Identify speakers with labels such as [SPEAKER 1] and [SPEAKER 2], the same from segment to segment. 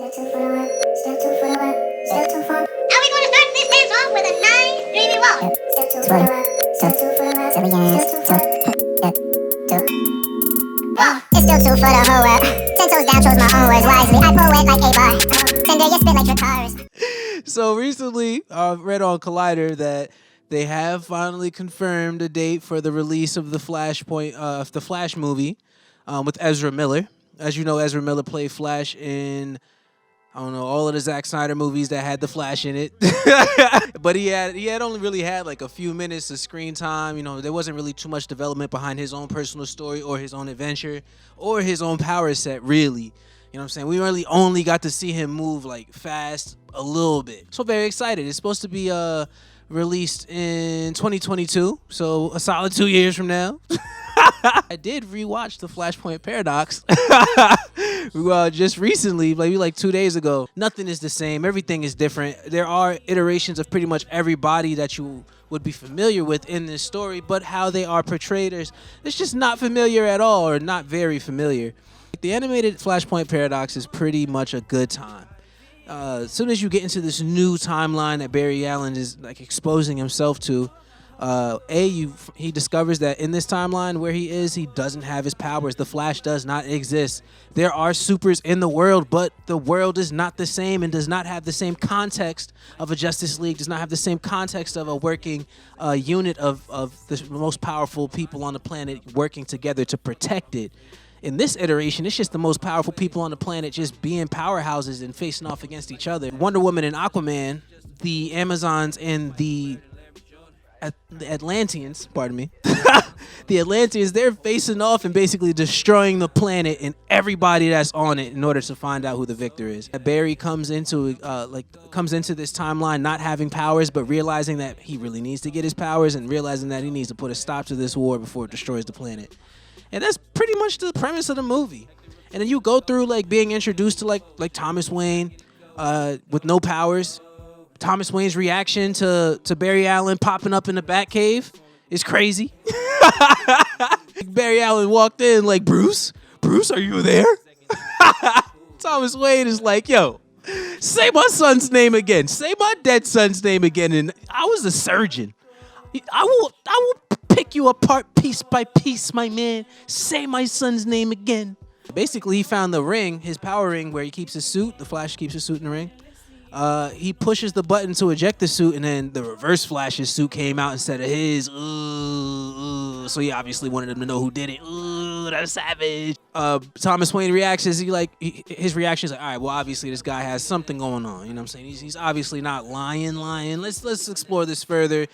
[SPEAKER 1] Still too far away. Still too far. Now we're going to start this dance off with a nice dreamy walk. Still too far away. Still too far away. Zillions. Still too far. It's still too far to hold up. 10 toes down, chose my own words wisely. I poet like a bar. Send you spit like your cars.
[SPEAKER 2] So recently, I read on Collider that they have finally confirmed a date for the release of the Flashpoint, the Flash movie, with Ezra Miller. As you know, Ezra Miller played Flash in, I don't know, all of the Zack Snyder movies that had the Flash in it. But he had only really had like a few minutes of screen time. You know, there wasn't really too much development behind his own personal story or his own adventure or his own power set, really. You know what I'm saying? We really only got to see him move like fast a little bit. So very excited. It's supposed to be released in 2022, so a solid 2 years from now. I did rewatch the Flashpoint Paradox just recently, maybe like 2 days ago. Nothing is the same. Everything is different. There are iterations of pretty much everybody that you would be familiar with in this story, but how they are portrayed is it's just not familiar at all, or not very familiar. The animated Flashpoint Paradox is pretty much a good time. As soon as you get into this new timeline that Barry Allen is like exposing himself to, he discovers that in this timeline where he is, he doesn't have his powers. The Flash does not exist. There are supers in the world, but the world is not the same and does not have the same context of a Justice League, does not have the same context of a working unit of the most powerful people on the planet working together to protect it. In this iteration, it's just the most powerful people on the planet just being powerhouses and facing off against each other. Wonder Woman and Aquaman, the Amazons and the Atlanteans, pardon me, the Atlanteans, they're facing off and basically destroying the planet and everybody that's on it in order to find out who the victor is. Barry comes into this timeline not having powers, but realizing that he really needs to get his powers and realizing that he needs to put a stop to this war before it destroys the planet. And that's pretty much the premise of the movie. And then you go through like being introduced to like Thomas Wayne with no powers. Thomas Wayne's reaction to Barry Allen popping up in the Batcave is crazy. Barry Allen walked in like, Bruce, are you there? Thomas Wayne is like, yo, say my son's name again. Say my dead son's name again. And I was a surgeon. I will pick you apart piece by piece, my man. Say my son's name again. Basically, he found the ring, his power ring, where he keeps his suit. The Flash keeps his suit in the ring. He pushes the button to eject the suit, and then the Reverse Flash's suit came out instead of his. So he obviously wanted him to know who did it. That's savage. Thomas Wayne reacts as his reaction is like, all right, well, obviously this guy has something going on. You know what I'm saying? He's obviously not lying. Let's explore this further.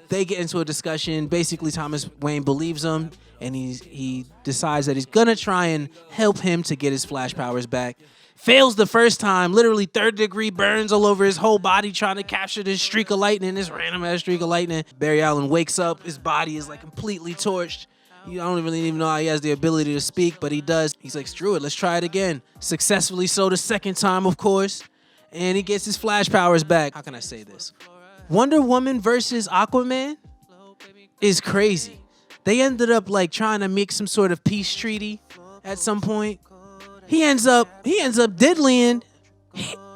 [SPEAKER 2] They get into a discussion. Basically, Thomas Wayne believes him, and he decides that he's gonna try and help him to get his Flash powers back. Fails the first time, literally third-degree burns all over his whole body trying to capture this streak of lightning, this random-ass streak of lightning. Barry Allen wakes up. His body is like completely torched. I don't really even know how he has the ability to speak, but he does. He's like, screw it, let's try it again. Successfully so the second time, of course, and he gets his Flash powers back. How can I say this? Wonder Woman versus Aquaman is crazy. They ended up like trying to make some sort of peace treaty at some point. He ends up diddling.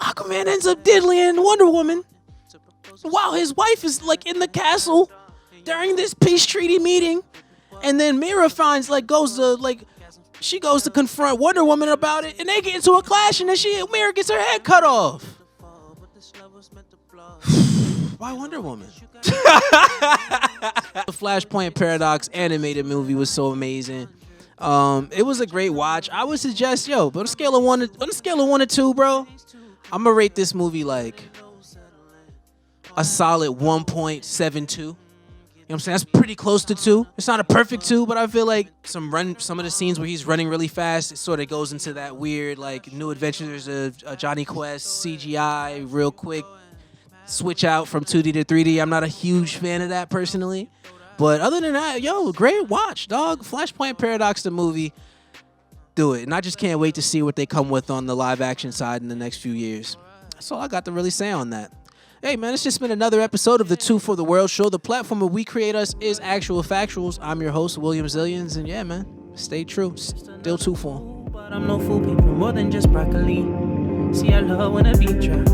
[SPEAKER 2] Aquaman ends up diddling Wonder Woman while his wife is like in the castle during this peace treaty meeting. And then Mira goes to confront Wonder Woman about it, and they get into a clash, and then Mira gets her head cut off. Why Wonder Woman? The Flashpoint Paradox animated movie was so amazing. It was a great watch. I would suggest, on a scale of 1 to 2, bro, I'm gonna rate this movie like a solid 1.72. You know what I'm saying? That's pretty close to 2. It's not a perfect 2, but I feel like some of the scenes where he's running really fast, it sort of goes into that weird like New Adventures of Johnny Quest CGI real quick switch out from 2D to 3D. I'm not a huge fan of that personally. But other than that, great watch, dog. Flashpoint Paradox, the movie. Do it. And I just can't wait to see what they come with on the live action side in the next few years. That's all I got to really say on that. Hey, man, it's just been another episode of the Two for the World show. The platform where we create us is Actual Factuals. I'm your host, William Zillions. And yeah, man, stay true. Still 2 for 'em.
[SPEAKER 3] But I'm no fool, people, more than just broccoli. See, I love when a beat drop.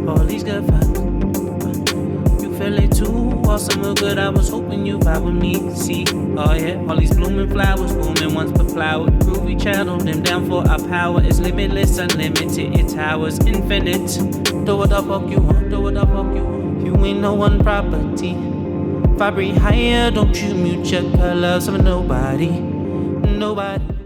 [SPEAKER 3] All these good vibes. You feel it too. All summer good, I was hoping you vibe with me. See, oh yeah, all these blooming flowers, booming once per flower. Groovy channel, them down for our power. It's limitless, unlimited, it towers infinite. Do what the fuck you want, do what the fuck you want. You ain't no one property. Vibrate higher, don't you mute your colors of nobody. Nobody.